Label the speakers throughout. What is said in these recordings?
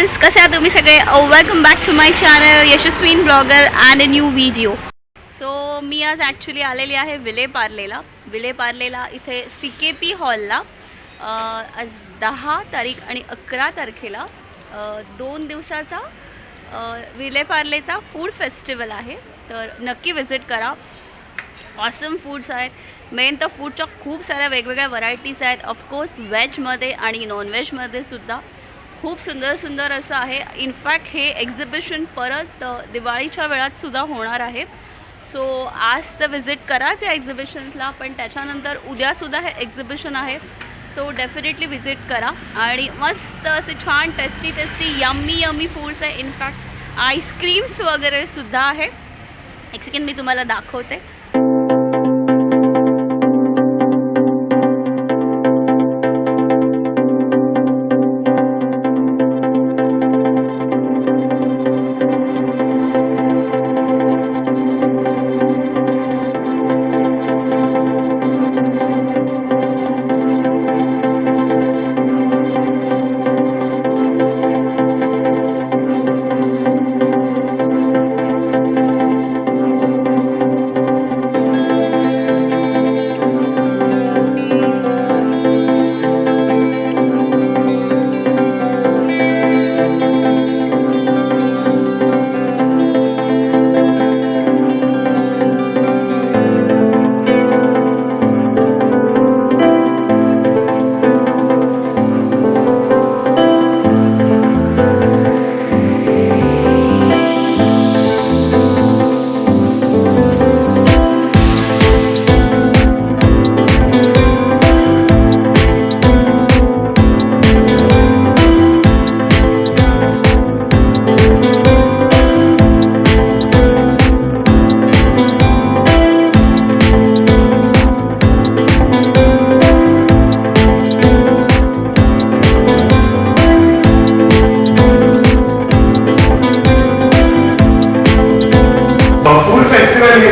Speaker 1: Friends, कसे आहात तुम्ही सगळे? Welcome back to my channel Yashaswin blogger and a new video. So मी आज ॲक्च्युली आलेली आहे विलेपार्लेला इथे CKP हॉलला. आज 10 तारीख आणि 11 तारखेला 2 दिवसाचा विलेपार्लेचा फूड फेस्टिवल आहे. तर नक्की विजिट करा. ऑसम फूड्स आहेत. मेन तर फूडच्या खूप साऱ्या वेगवेगळ्या व्हरायटीज आहेत. ऑफकोर्स व्हेजमध्ये आणि नॉनव्हेजमध्ये सुद्धा खूप सुंदर सुंदर असं आहे. इनफॅक्ट हे एक्झिबिशन परत दिवाळीच्या वेळात सुद्धा होणार आहे. सो आज तर विजिट कराच या एक्झिबिशन्सला, पण त्याच्यानंतर उद्यासुद्धा हे एक्झिबिशन आहे. सो डेफिनेटली विजिट करा. आणि मस्त असे छान टेस्टी यम्मी फूड्स आहे. इनफॅक्ट आईस्क्रीम्स वगैरे सुद्धा आहे. एक सेकंड मी तुम्हाला दाखवते.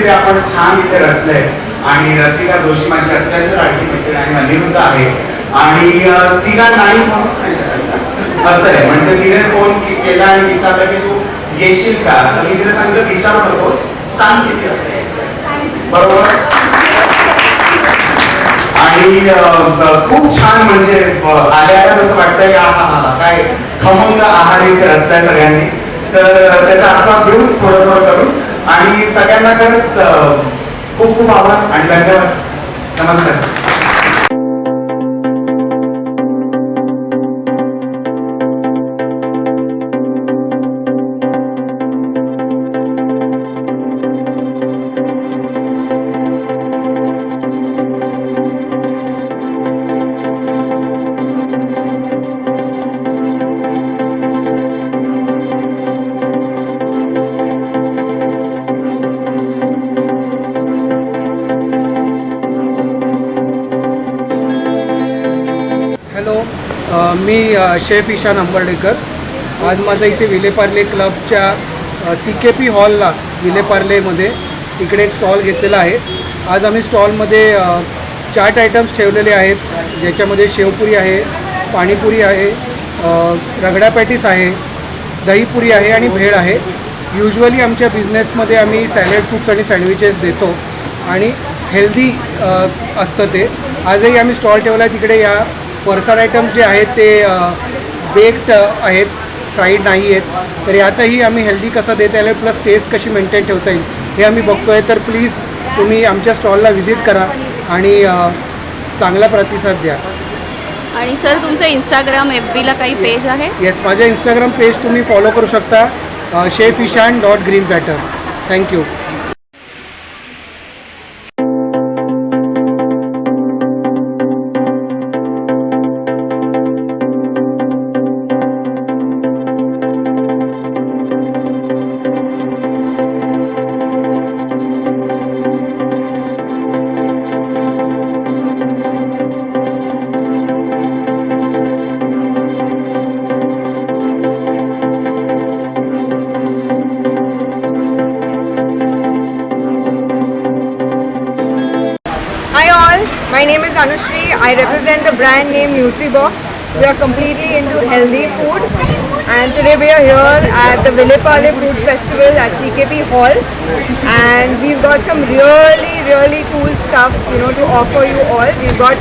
Speaker 2: आपण छान इथे रचलंय आणि रसिका जोशी माझी अत्यंत लाडकी मैत्रीण आणि अनिरुद्ध आहे. आणि तिला नाही असं आहे, म्हणजे तिने फोन केला आणि विचारलं की तू येशील का. तर मी तिला सांगितलं विचारू नकोस, सांग किती असते बरोबर. आणि खूप छान म्हणजे आल्याला जसं वाटतंय की हा काय खमंग आहार इथे रचलाय सगळ्यांनी. तर त्याचा आस्वाद घेऊन थोडं करू आणि सगळ्यांना खरंच खूप खूप आभार आणि धन्यवाद. नमस्कार.
Speaker 3: मी शेफ ईशान अंबर्डेकर. आज माझा इथे विलेपार्ले क्लबच्या CKP हॉलला विलेपार्लेमध्ये इकडे एक स्टॉल घेतलेला आहे. आज आम्ही स्टॉलमध्ये चाट आयटम्स ठेवलेले आहेत, ज्याच्यामध्ये शेवपुरी आहे, पाणीपुरी आहे, रगडा पॅटीस आहे, दहीपुरी आहे आणि भेळ आहे. युजली आमच्या बिझनेसमध्ये आम्ही सॅलड सूप्स आणि सँडविचेस देतो आणि हेल्दी असतं ते. आजही आम्ही स्टॉल ठेवला आहे. तिकडे या फरसाण आयटम्स जे आहेत ते बेक्ड आहेत, फ्राईड नाही आहेत. तर यातही आम्ही हेल्दी कसं देता येईल प्लस टेस्ट कशी मेंटेन ठेवता येईल हे आम्ही बघतो आहे. तर प्लीज तुम्ही आमच्या स्टॉलला व्हिजिट करा आणि चांगला प्रतिसाद द्या.
Speaker 1: आणि सर तुमचं इंस्टाग्राम FBला काही पेज आहे?
Speaker 3: येस, माझ्या इंस्टाग्राम पेज तुम्ही फॉलो करू शकता, chefishan.greenplatter. Thank you.
Speaker 4: My name is Anushri. I represent the brand name NutriBox. We are completely into healthy food and and today we are here at the Ville Parle Fruit Festival at CKP Hall, and we've got some really cool stuff, you know, to offer you all. We've got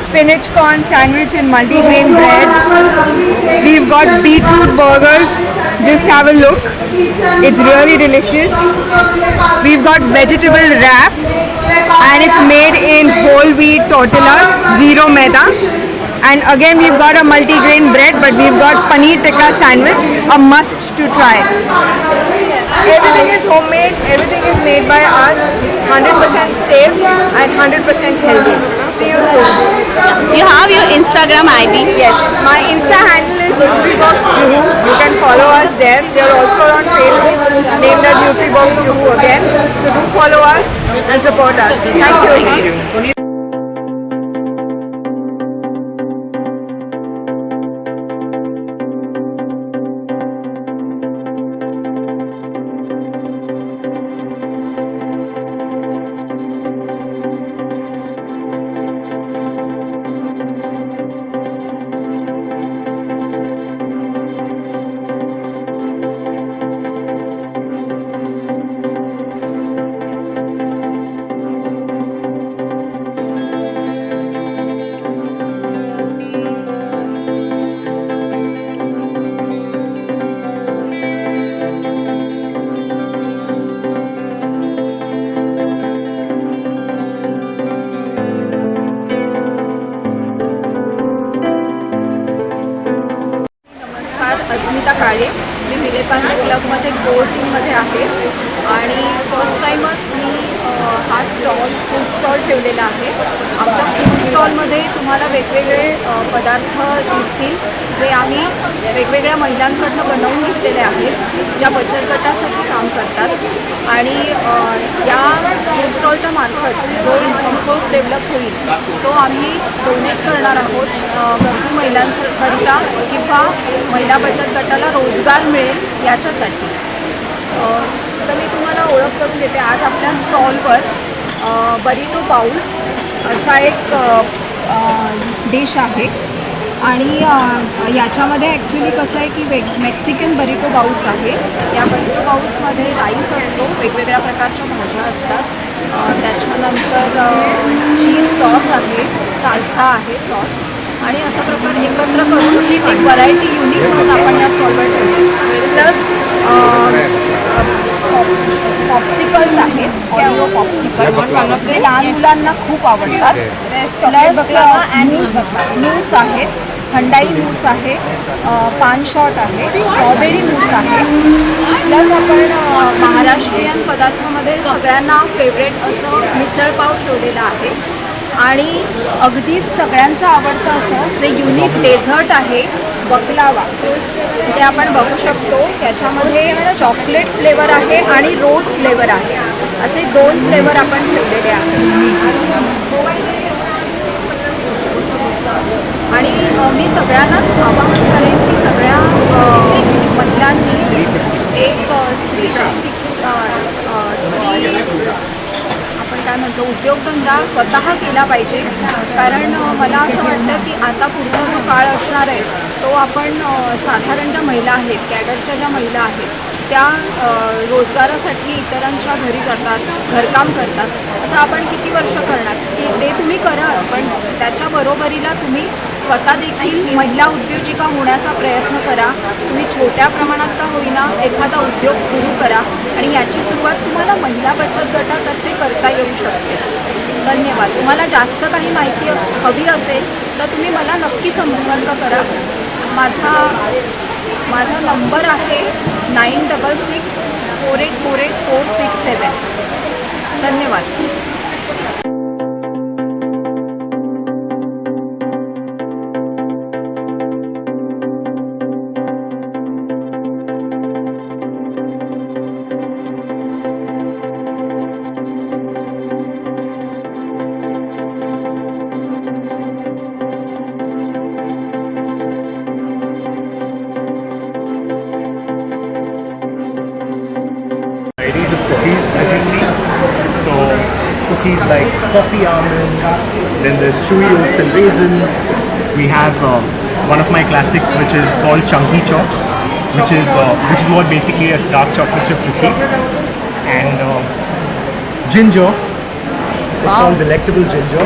Speaker 4: spinach corn sandwich and multigrain bread. We've got beetroot burgers. Just have a look. It's really delicious. We've got vegetable wraps, and it's made in whole wheat tortillas, zero maida. And again we've got a multigrain bread, but we've got paneer tikka sandwich, a must to try. Everything is homemade, everything is made by us. It's 100% safe and 100% healthy. See you soon.
Speaker 1: You have your Instagram ID.
Speaker 4: Yes, my Insta handle is NutriBoxJuhu. You can follow us there. We are also on Facebook, named as NutriBoxJuhu again. So do follow us and support us. Thank you. Asmita Kale, मी विले पार्ले क्लबमध्ये core टीममध्ये आहे आणि first टाईमच मी हा food stall ठेवलेला आहे. आमच्या फूड स्टॉलमध्ये तुम्हाला वेगवेगळे पदार्थ दिसतील जे आम्ही वेगवेगळ्या महिलांकडनं बनवून घेतलेले आहेत, ज्या बचत गटासाठी काम करतात. आणि या फूड स्टॉलच्या मार्फत जो इन्कम सोर्स डेव्हलप होईल तो आम्ही डोनेट करणार आहोत गरजू महिलांकरिता, किंवा महिला बचत गटाला रोजगार मिळेल याच्यासाठी. तर मी तुम्हाला ओळख करून देते. आज आपल्या स्टॉलवर बरिटो बाउल्स असा एक डिश आहे, आणि याच्यामध्ये ॲक्च्युली कसं आहे की मेक्सिकन बरिटो बाउल्स आहे. या बरिटो बाउल्समध्ये राईस असतो, वेगवेगळ्या प्रकारच्या भाज्या असतात, त्याच्यानंतर चीज सॉस आहे, साल्सा आहे सॉस, आणि अशा प्रकारे एकत्र करून एक व्हरायटी युनिक म्हणून आपण या स्टॉलवर ठेवतो. प्लस पॉप्सिकल्स आहेत, ऑरिओ पॉप्सिकल्स, ते लहान मुलांना खूप आवडतात. प्लस मूस आहेत, थंडाई मूस आहे, पान शॉट आहे, स्ट्रॉबेरी मूस आहे. प्लस आपण महाराष्ट्रीयन पदार्थामध्ये सगळ्यांना फेवरेट असं मिसळपाव ठेवलेला आहे. आणि अगदी सगळ्यांचं आवडतं असं जे युनिक डेझर्ट आहे बकलावा, जे आपण बघू शकतो. त्याच्यामध्ये चॉकलेट फ्लेवर आहे आणि रोज फ्लेवर आहे, असे 2 फ्लेवर आपण ठेवलेले आहेत. आणि मी सगळ्यांनाच आवाहन करेन की सगळ्या महिलांनी एक स्त्री आपण काय म्हणतो उद्योगधंदा स्वतः केला पाहिजे. कारण मला असं वाटतं की आता पुढचा जो काळ असणार आहे तो आपण साधारण ज्या महिला आहेत, कॅडरच्या ज्या महिला आहेत, त्या रोजगारासाठी इतरांच्या घरी जातात, घरकाम करतात. असं आपण किती वर्ष करणार? ते तुम्ही करा, पण त्याच्या बरोबरीला तुम्ही स्वतः देखील महिला उद्योजिका होण्याचा प्रयत्न करा. तुम्ही छोट्या प्रमाणात का होईना एखादा उद्योग सुरू करा, आणि याची सुरुवात तुम्हाला महिला बचत गटातर्फे करता येऊ शकते. धन्यवाद. तुम्हाला जास्त काही माहिती हवी असेल तर तुम्ही मला नक्की संपर्क करा. माझा नंबर आहे 9664848467. धन्यवाद.
Speaker 5: Varieties of cookies, as you see. So cookies like coffee almond, then there's chewy oats and raisin. We have one of my classics which is called Chunky Choc. which is what basically a dark chocolate chip cookie, and ginger. It's called delectable ginger.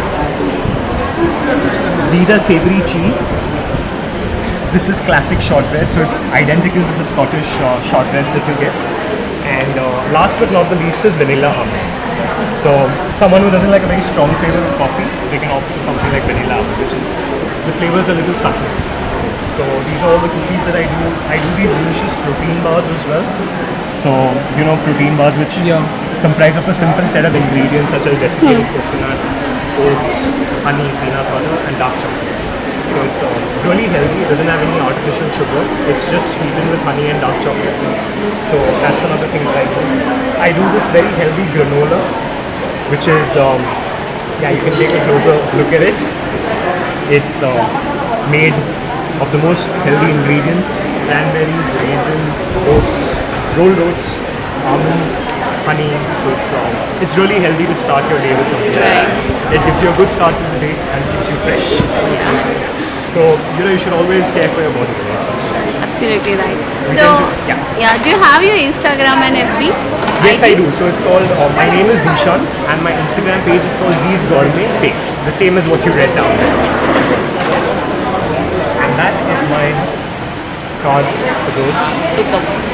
Speaker 5: These are savory cheese. This is classic shortbread, so it's identical to the Scottish shortbreads that you get. And last but not the least is vanilla almond. So someone who doesn't like a very strong flavor of coffee, they can opt for something like vanilla almond, which is, the flavor is a little subtle. So these are all the cookies that I do. I do these delicious protein bars as well. So, you know, protein bars which comprise of a simple set of ingredients such as desiccated coconut, oats, honey, peanut butter, and dark chocolate. So it's really healthy. It doesn't have any artificial sugar. It's just sweetened with honey and dark chocolate. So that's another thing that I do. I do this very healthy granola, which is, you can take a closer look at it. It's made of the most healthy ingredients: cranberries, raisins, oats, rolled oats, almonds, honey. So it's really healthy to start your day with something like that. It gives you a good start to the day and keeps you fresh. So, you know, you should always care for your body.
Speaker 1: Absolutely right.
Speaker 5: We
Speaker 1: So,
Speaker 5: can
Speaker 1: do you have your Instagram and FB?
Speaker 5: Yes, I do. So it's called, my name is Zishan and my Instagram page is called Z's Gourmet Bakes. The same as what you read down there. And that is my card for those.
Speaker 1: Super.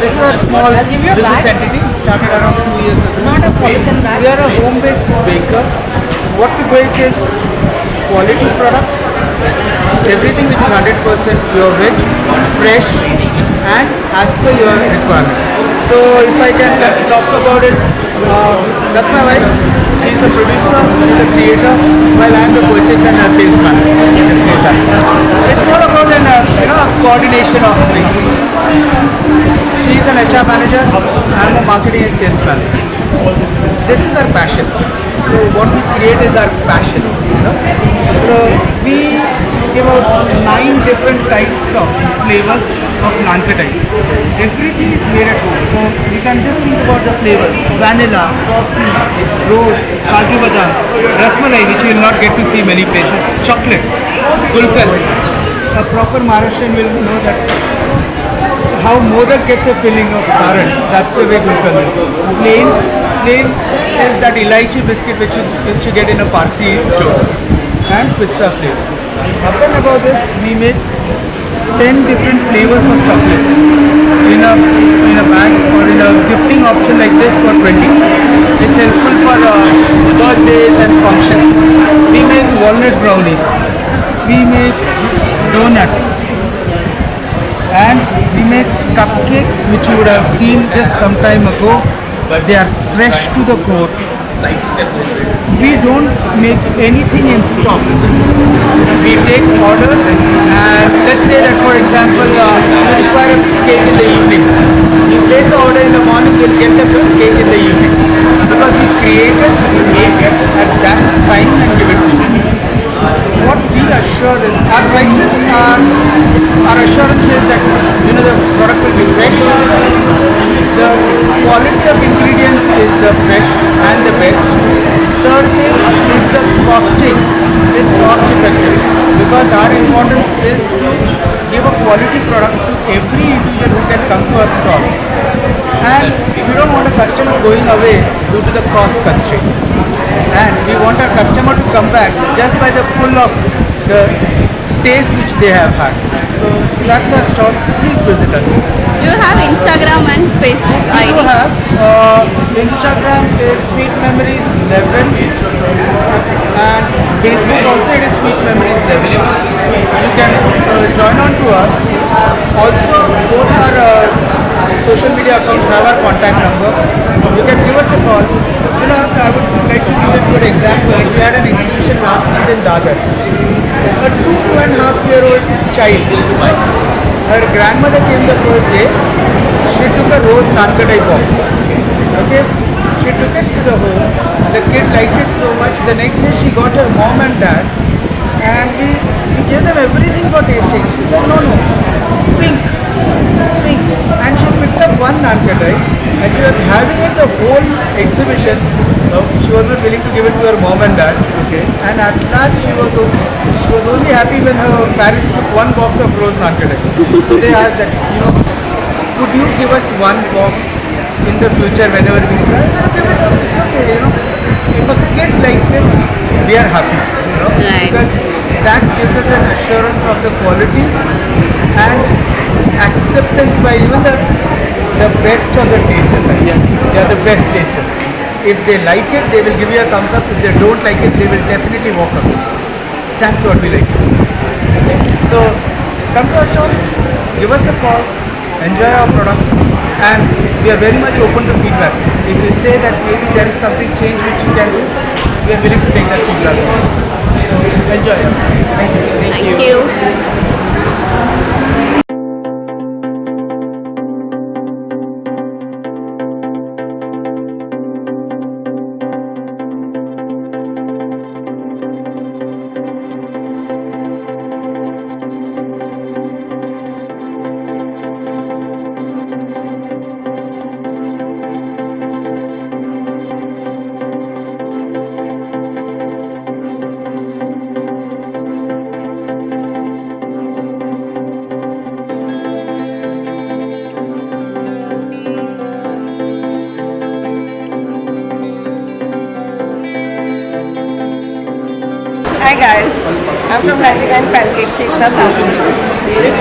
Speaker 3: This is a small business entity started around 2 years ago. We are a home-based bakers. What we bake is quality product, everything which is 100% pure veg, fresh, and as per your requirement. So if I can talk about it, that's my wife. She's the producer, the creator, while I'm the purchase and salesman. You can say that. It's more about a coordination of things. She's an HR manager. I'm a marketing and sales manager. This is our passion. So what we create is our passion. So we give out 9 different types of flavors of naan ka type. Everything is made at home. So you can just think about the flavors: vanilla, coffee, rose, kaju badam, rasmalai, which you will not get to see many places, chocolate, gulkand. A proper Maharashtrian will know that how modak gets a filling of saran. That's the way gulkand is. Plain is that elaichi biscuit which you used to get in a Parsi store, and pista flavor. Up and above this, we make 10 different flavors of chocolates in a bag or in a gifting option like this for 20. It's helpful for birthdays and functions. We make walnut brownies. We make donuts. And we make cupcakes, which you would have seen just some time ago. They are fresh to the core. We don't make anything in stock. We take orders, and let's say that, for example, you require a cake in the evening. You place an order in the morning, you'll get the cake in the evening. Because we create it, we make it at that time and give it to you. What we assure is, our prices are, our assurance is that the product will be fresh. The quality of ingredients is the fresh and the best. Third thing is the costing is cost effective, because our importance is to give a quality product to every individual who can come to our stall. And we don't want a customer going away due to the cost constraint. And we want our customer to come back just by the pull of the taste which they have had. So that's our stall. Please visit us.
Speaker 1: Do you have Instagram and Facebook
Speaker 3: We
Speaker 1: ID?
Speaker 3: do have Instagram is Sweet Memories 11 and Facebook also it is Sweet Memories 11. You can join on to us. Also both our social media accounts have our contact number. You can give us a call. You know, I would like to give a good example. We had an exhibition last month in Dadar. A 2.5-year-old child. Her grandmother came the first day. She took a rose nankadai box. Okay? She took it to the home. The kid liked it so much. The next day she got her mom and dad. And we gave them everything for tasting. She said, no, pink. And she picked up one nankadai. And she was having it the whole exhibition. She was not willing to give it to her mom and dad. Okay. And at last she was only happy when her parents took one box of rose nankadai. So they asked that, could you give us one box in the future whenever we I said, okay, but it's okay, If a kid likes it, we are happy,
Speaker 1: Right.
Speaker 3: Because that gives us an assurance of the quality and acceptance by even the best of the tasters. Yes. They are the best tasters. If they like it, they will give you a thumbs up. If they don't like it, they will definitely walk away. That's what we like. So, come to our store, give us a call, enjoy our products, and we are very much open to feedback. If you say that maybe there is something change which you can do, we are willing to take that feedback also. So, enjoy it. Thank you.
Speaker 1: Thank you.
Speaker 6: Hi guys, I'm from 99 Pancake Chekna Sassy. This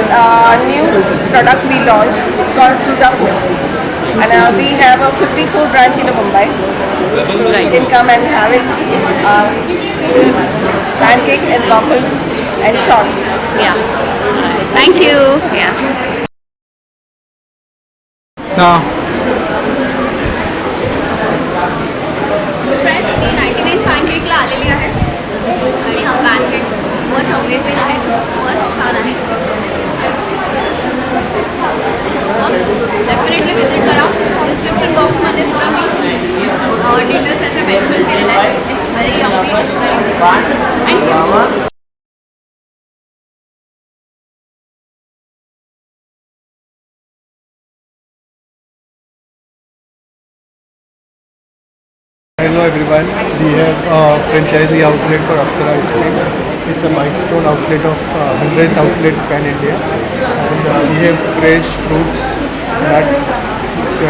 Speaker 6: new product we launched, it's called Fruta Food. And we have a 54 branch in Mumbai. So you can come and have it. Pancake and waffles and shots.
Speaker 1: Yeah. Alright. Thank you. Yeah.
Speaker 3: Now,
Speaker 1: friends मी 99 पॅनकेकला आलेली आहे आणि हा pancake मस्त amazing आहे मस्त छान आहे डेफिनेटली विजिट करा डिस्क्रिप्शन बॉक्समध्ये सुद्धा मी डिटेल्स त्याचे मेन्शन केलेले आहेत it's very yummy it's very thank you
Speaker 7: Hello everyone, we have a franchisee outlet for Apsara Ice Cream. It's a milestone outlet of 100th outlet pan India, and we have fresh fruits, nuts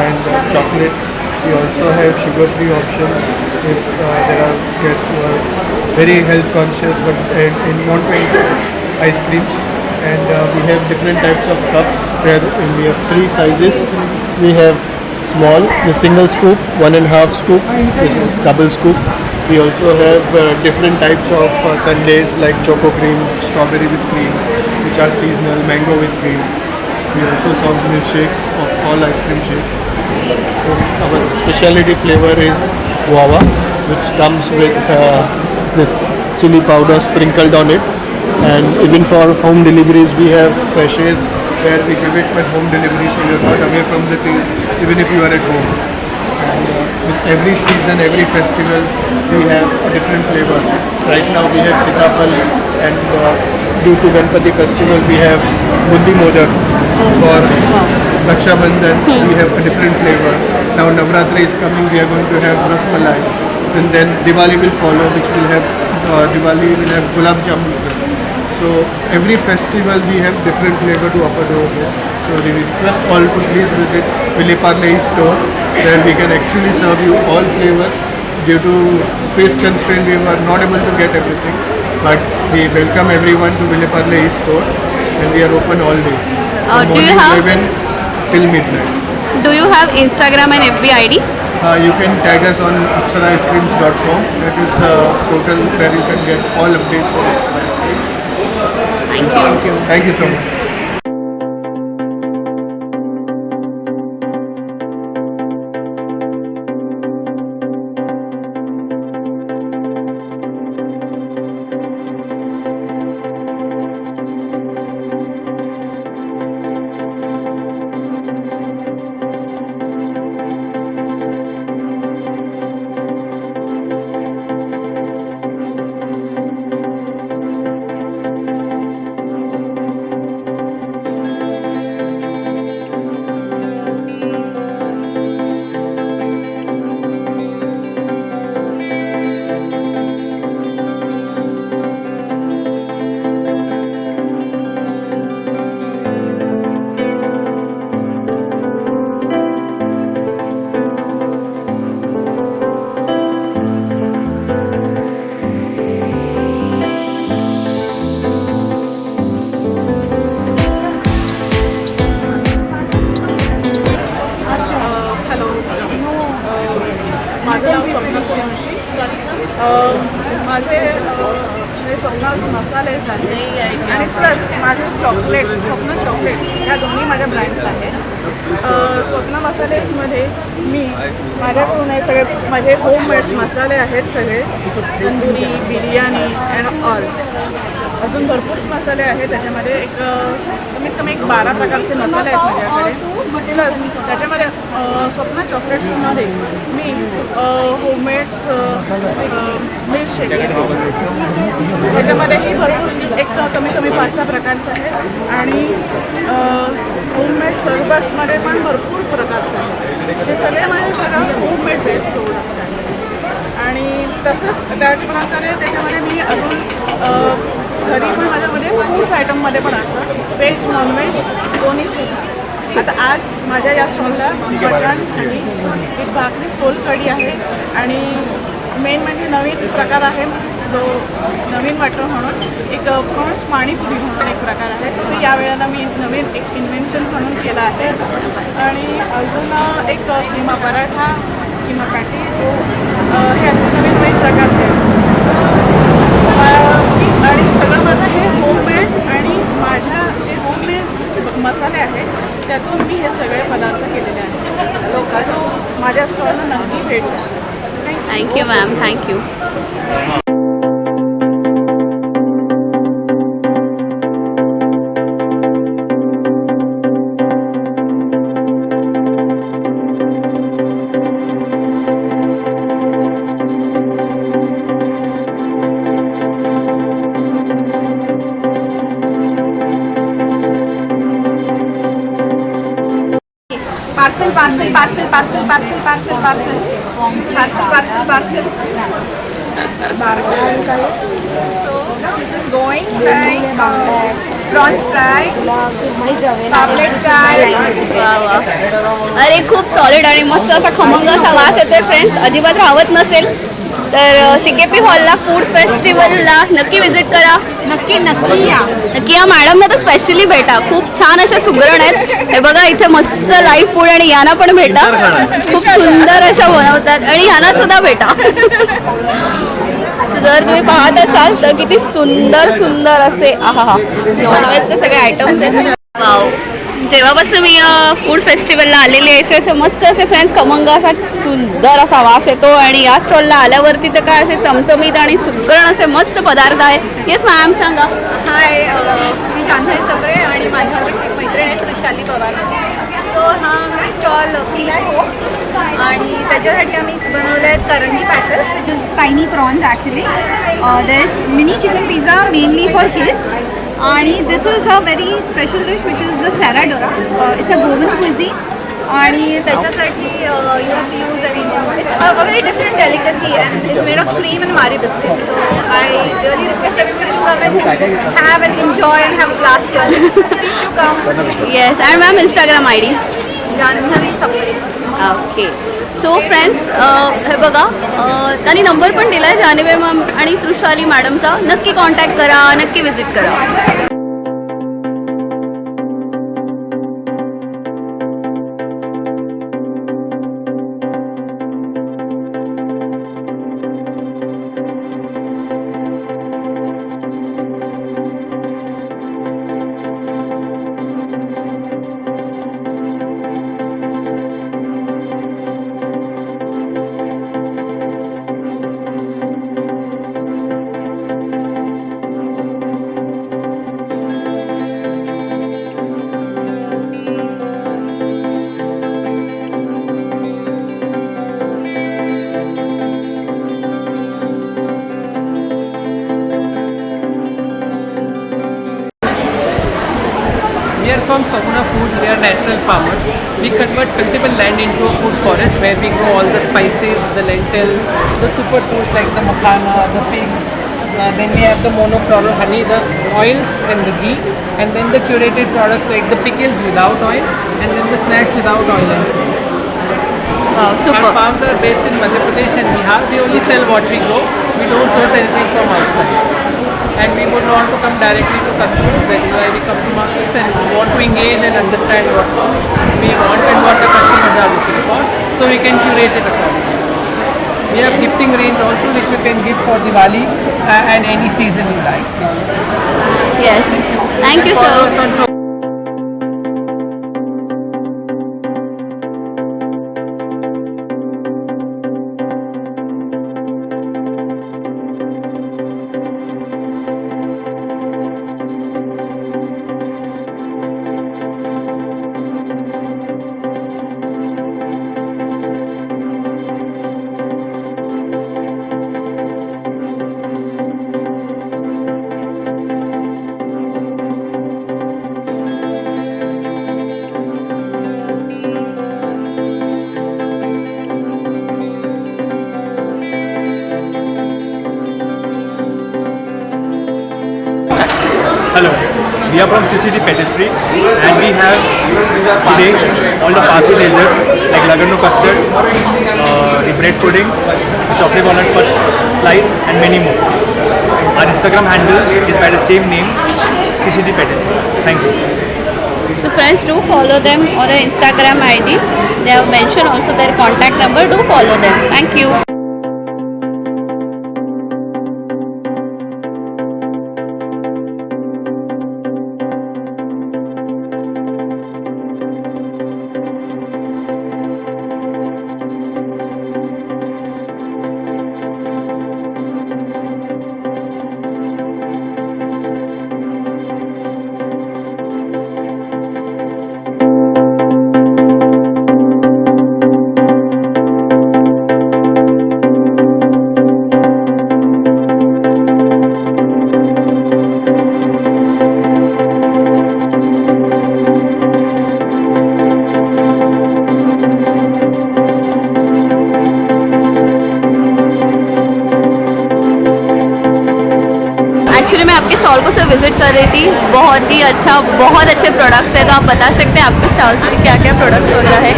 Speaker 7: and chocolates. We also have sugar-free options if there are guests who are very health conscious but want to eat ice cream. And we have different types of cups where we have 3 sizes. We have small, the single scoop, 1.5 scoop, this is double scoop. We also have different types of sundaes like choco cream, strawberry with cream, which are seasonal, mango with cream. We also serve milkshakes of all ice cream shakes. So our specialty flavor is guava, which comes with this chili powder sprinkled on it. And even for home deliveries, we have sachets where we give it with home delivery, so you're not away from the taste, even if you are at home. And with every season, every festival, we have a different flavor. Right now we have Sitapal, and due to Ganpati festival, we have Bundi Modak. For Raksha Bandhan, we have a different flavor. Now Navratri is coming, we are going to have Ras Malai. And then Diwali will follow, which will have Diwali will have Gulab Jamun. So every festival we have different flavor to offer to our guests. So we request all to please visit Vile Parle store, where we can actually serve you all flavors. Due to space constraint, we were not able to get everything, but we welcome everyone to Vile Parle store. and we are open all days. From
Speaker 1: Do you
Speaker 7: morning
Speaker 1: have-
Speaker 7: 11 till midnight.
Speaker 1: Do you have Instagram and FB ID?
Speaker 7: You can tag us on apsaraicecreams.com. That is the portal where you can get all updates for Apsara Ice Creams.
Speaker 1: Thank you.
Speaker 7: Thank you so much.
Speaker 8: Hello माझं नाव स्वप्ना सूर्यवंशी माझे हे स्वप्ना मसालेज आहे आणि plus माझे chocolates स्वप्न chocolates ह्या दोन्ही माझ्या brands आहेत. स्वप्न मसालेजमध्ये मी माझ्याकडून हे सगळे माझे होममेड्स मसाले आहेत सगळे तंदुरी बिर्याणी अँड ऑल. अजून भरपूर मसाले आहेत त्याच्यामध्ये एक कमीत कमी 12 प्रकारचे मसाले आहेत माझ्याकडे. प्लस त्याच्यामध्ये स्वप्ना चॉकलेट्समध्ये मी होममेड्स मिल्कशेक त्याच्यामध्येही भरपूर एक कमी कमी 5-6 प्रकारचे आहेत आणि होममेड सर्बसमध्ये पण भरपूर प्रकारचे आहेत. हे सगळे माझे सगळं होममेड बेस्ड प्रोडक्ट्स आहेत. आणि तसंच त्याचप्रमाणे त्याच्यामध्ये मी अजून घरी पण माझ्यामध्ये फूड्स आयटममध्ये पण असतं व्हेज नॉनव्हेज दोन्ही सुद्धा. आता आज माझ्या या स्टॉलला मटण आणि एक भाकरी सोलकढी आहे आणि मेन म्हणजे नवीन प्रकार आहे जो नवीन वाटतो म्हणून एक प्रॉन्स पाणीपुरी म्हणून एक प्रकार आहे तो यावेळेला मी नवीन एक इन्व्हेन्शन म्हणून केला आहे. आणि अजून एक किमा पराठा किमा पॅटीज हे असे नवीन नवीन प्रकारचे आणि सगळं माझं हे होममेड्स आणि माझ्या जे होममेड्स मसाले आहेत त्यातून मी हे सगळे पदार्थ केलेले आहेत. लोकांना माझ्या स्टॉलला नक्की भेट द्या.
Speaker 1: Thank you ma'am. Thank you.
Speaker 4: Parcel parcel parcel parcel parcel parcel parcel parcel parcel going prawns fry पापलेट फ्राय.
Speaker 1: वा वा. अरे खूप सॉलिड आणि मस्त असा खमंग असा वास येतोय फ्रेंड्स. अजिबात राहत नसेल तर CKP हॉलला फूड फेस्टिवलला नक्की विजिट करा.
Speaker 4: नक्की नक्की या.
Speaker 1: नक्की या मॅडमना तर स्पेशली भेटा. खूप छान अशा सुगरण आहेत. हे बघा इथे मस्त लाईव्ह फूड आणि यांना पण भेटा. खूप सुंदर अशा बनवतात आणि ह्यांना सुद्धा भेटा. जर तुम्ही पाहत असाल तर किती सुंदर सुंदर असे आहा नॉनव्हेजचे सगळे आयटम्स आहेत. वाव. जेव्हापासून मी फूड फेस्टिवलला आलेले आहे असे मस्त असे फ्रेंड्स खमंग असा सुंदर असा वास येतो आणि या स्टॉलला आल्यावरती तर काय असे चमचमीत आणि सुगरण असे मस्त पदार्थ आहेत. येस मॅम सांगा.
Speaker 4: हाय मी जान्हवी सबरे आणि माझ्याकडे एक मैत्रीण आहे वृषाली पवार. सो हा स्टॉल पिझ्झा आणि त्याच्यासाठी आम्ही बनवले आहेत karanji patters which is tiny prawns actually. There is mini chicken pizza mainly for kids आणि this is a very special dish which is the serradura. It's a Goan cuisine आणि त्याच्यासाठी you have to use it's a very different delicacy and it's made of cream and Marie biscuit. So I really request everybody to come and have and enjoy and have a blast here. Please do come.
Speaker 1: Yes आणि ma'am Instagram ID.
Speaker 4: Janhvi सबरे.
Speaker 1: Okay. So friends हे बघा त्यांनी number पण दिला आहे Janhvi ma'am आणि तृषाली मॅडमचा. नक्की contact करा. नक्की विजिट करा.
Speaker 9: are from Saguna Foods. We are natural farmers. We convert cultivable land into a food forest where we grow all the spices, the lentils, the superfoods like the makhana, the pigs. Then we have the monochloral honey, the oils and the ghee, and then the curated products like the pickles without oil, and then the snacks without oil and food.
Speaker 1: Wow,
Speaker 9: Our
Speaker 1: super.
Speaker 9: farms are based in Madhya Pradesh and Bihar. We only sell what we grow. We don't source anything from outside. And we would want to come directly to customers. That is why we come to markets and want to engage and understand what we want and what the customers are looking for, so we can curate it accordingly. We have gifting range also, which you can give for Diwali and any season you like.
Speaker 1: Yes. Thank you,
Speaker 9: Follow
Speaker 1: sir.
Speaker 9: us on
Speaker 5: Hello, we are from CCD Patisserie and we have today all the parsley desserts like Laganu custard, the bread pudding, the chocolate walnut first slice and many more. Our Instagram handle is by the same name, CCD Patisserie. Thank you.
Speaker 1: So friends, do follow them on their Instagram ID. They have mentioned also their contact number. Do follow them. Thank you. Actually मैं आपके stall को सिर्फ visit कर रही थी. बहुत ही अच्छा, बहुत अच्छे प्रोडक्ट्स हैं. तो आप बता सकते हैं आपके स्टॉल से क्या क्या प्रोडक्ट्स वगैरह है?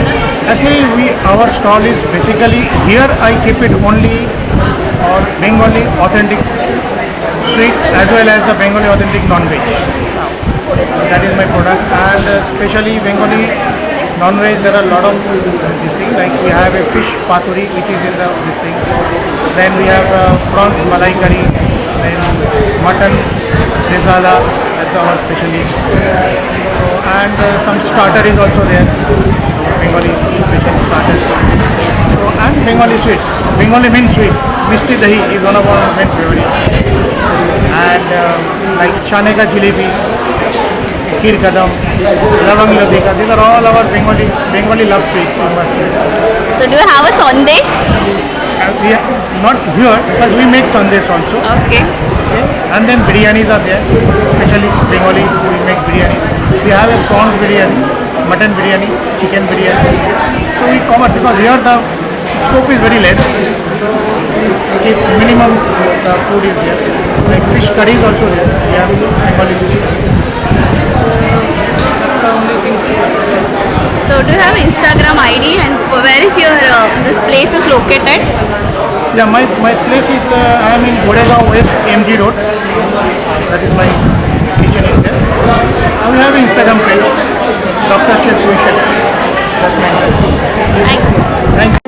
Speaker 7: Actually, our stall is basically here. I keep it only or Bengali authentic sweet as well as the Bengali authentic non-veg. That is my product, and especially Bengali non-veg. There are a lot of this thing. Like we have a fish paturi which is in the this thing. Then we have prawns malai curry. Then mutton risala. That's our specialty. And some starter is also there. Bengali special starter. So, and Bengali sweet. Bengali mint sweet. Misti dahi is one of our main favorites. And like chane ka jalebi, kheer kadam, lavang ladika. These are all our Bengali love sweets.
Speaker 1: So do you have a sandesh?
Speaker 7: We are not here, but we make sandesh also.
Speaker 1: Okay.
Speaker 7: And then biryanis are there. Especially Bengali, we make biryani. We have a prawns biryani, mutton biryani, chicken biryani. So we cover because here the scope is very less. If minimum food is there. Like fish curry is also there. We have Bengali dish. That's the only thing.
Speaker 1: So do you have Instagram ID and where is your this place is located?
Speaker 7: Yeah, my place is, I am in Goregaon West, MG Road. That is my kitchen is there. We have Instagram page, Dr. Chef Kuishan. That's my
Speaker 1: Thank you.
Speaker 7: Thank you.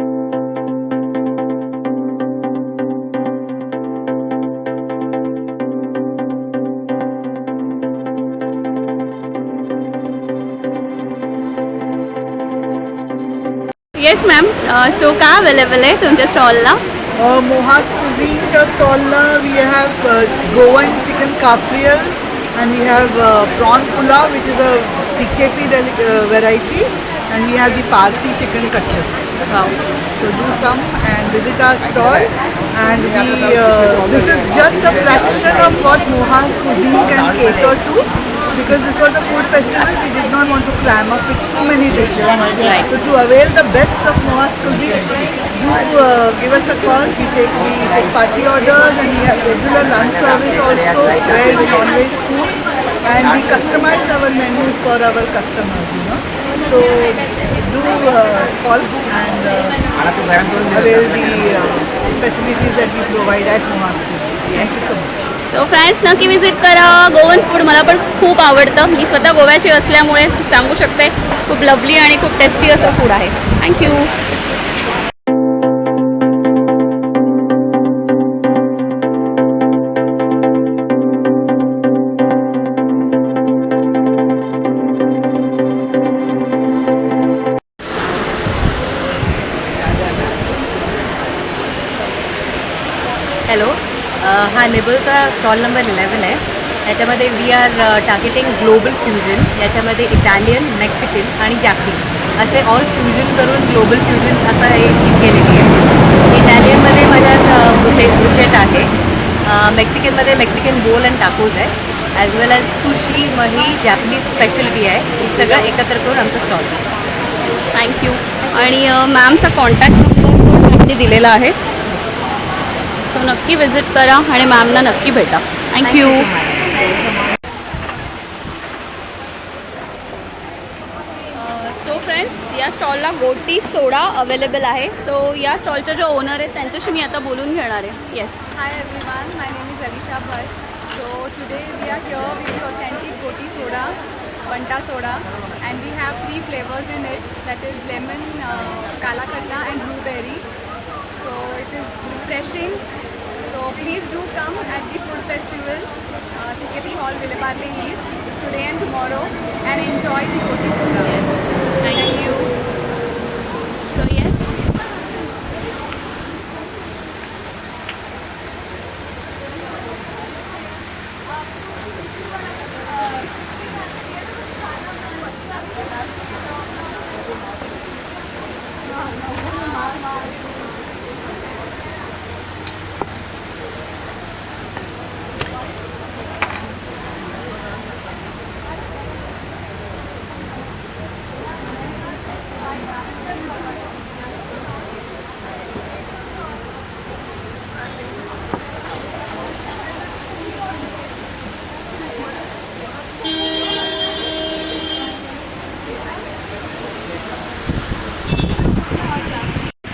Speaker 1: Yes ma'am. So काय available आहे तुमच्या स्टॉलला?
Speaker 10: Moha's Cuisine stall we have Goan chicken capriel and we have prawn pulao which is a CKP variety and we have the Parsi chicken cutlets.
Speaker 1: Wow.
Speaker 10: So do come and visit our stall and we this is just a fraction of what Moha's Cuisine can cater to. because this was a food festival, we did not want to cram up with too many dishes.
Speaker 1: Right.
Speaker 10: So to avail the best of Mohas cuisine, do give us a call. We take party orders, and we have regular lunch service also, veg, non-veg food, and we customize our menus for our customers. So do call and avail the facilities that we provide at Mohas cuisine. Thank you so much.
Speaker 1: So friends नक्की visit करा. Goan food मला पण खूप आवडतं. मी स्वतः गोव्याची असल्यामुळे सांगू शकते खूप लवली आणि खूप टेस्टी असं फूड आहे. थँक्यू.
Speaker 11: हॅलो, हा नेबलचा स्टॉल नंबर 11 आहे. याच्यामध्ये we are targeting global fusion. याच्यामध्ये इटालियन, मेक्सिकन आणि जॅपनीज असे ऑल फ्युजन करून ग्लोबल फ्युजन असं हे केलेली आहे. इटालियनमध्ये माझ्यात ब्रुशेट आहे. मेक्सिकनमध्ये मेक्सिकन बोल अँड टाकोज आहे. ॲज वेल ॲज सुशी, मही, जॅपनीज स्पेशलिटी आहे. हे सगळं एकत्र करून आमचा स्टॉल आहे.
Speaker 1: थँक्यू. आणि मॅमचा कॉन्टॅक्ट नंबर दिलेला आहे. सो नक्की विजिट करा आणि मॅमना नक्की भेटा. थँक्यू. सो फ्रेंड्स, या स्टॉलला गोटी सोडा अवेलेबल आहे. सो या स्टॉलचे जे ओनर आहेत त्यांच्याशी मी आता बोलून घेणार आहे. Yes.
Speaker 4: Hi everyone, my name is Alisha Bhatt. So today we are here with the authentic Goti soda, Banta soda, and we have 3 flavors in it. That is lemon, kala khatta and blueberry. So it is refreshing. So please do come at the food festival, CKP Hall, Villeparle East, today and tomorrow, and enjoy the Goti soda.
Speaker 1: Thank you. So yes.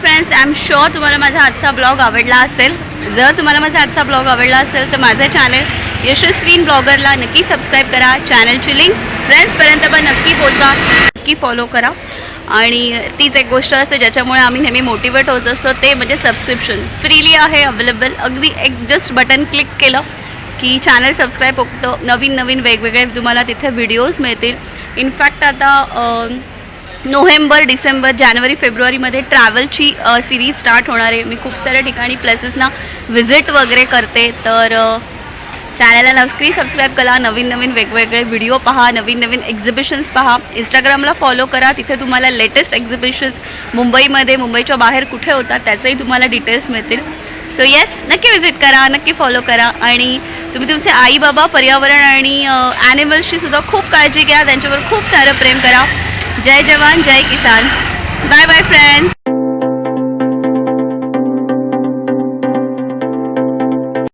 Speaker 1: Friends, I am sure तुम्हाला माझा आजचा blog आवडला असेल. जर तुम्हाला माझा आजचा blog आवडला असेल तर माझं चॅनल यशस्वीन ब्लॉगरला नक्की सबस्क्राईब करा. चॅनलची लिंक फ्रेंड्सपर्यंत पण नक्की पोचवा, नक्की फॉलो करा. आणि तीच एक गोष्ट असते ज्याच्यामुळे आम्ही नेहमी मोटिवेट होत असतो, ते म्हणजे सबस्क्रिप्शन फ्रीली आहे अवेलेबल. अगदी एक जस्ट बटन क्लिक केलं की चॅनल सबस्क्राईब होतं. नवीन नवीन वेगवेगळे तुम्हाला तिथे व्हिडिओज मिळतील. इनफॅक्ट आता नोव्हेंबर, डिसेंबर, जानेवारी, फेब्रुवारीमध्ये ट्रॅव्हलची सिरीज स्टार्ट होणार आहे. मी खूप साऱ्या ठिकाणी प्लेसेसना व्हिजिट वगैरे करते. तर चॅनलला नक्की सबस्क्राईब करा. नवीन नवीन वेगवेगळे व्हिडिओ पहा, नवीन नवीन एक्झिबिशन्स पहा. इंस्टाग्रामला फॉलो करा. तिथे तुम्हाला लेटेस्ट एक्झिबिशन्स मुंबईमध्ये, मुंबईच्या बाहेर कुठे होतात त्याचंही तुम्हाला डिटेल्स मिळतील. सो येस, नक्की विजिट करा, नक्की फॉलो करा. आणि तुम्ही तुमचे आई बाबा, पर्यावरण आणि ॲनिमल्सची सुद्धा खूप काळजी घ्या. त्यांच्यावर खूप सारं प्रेम करा. जय जवान, जय किसान. Bye bye friends.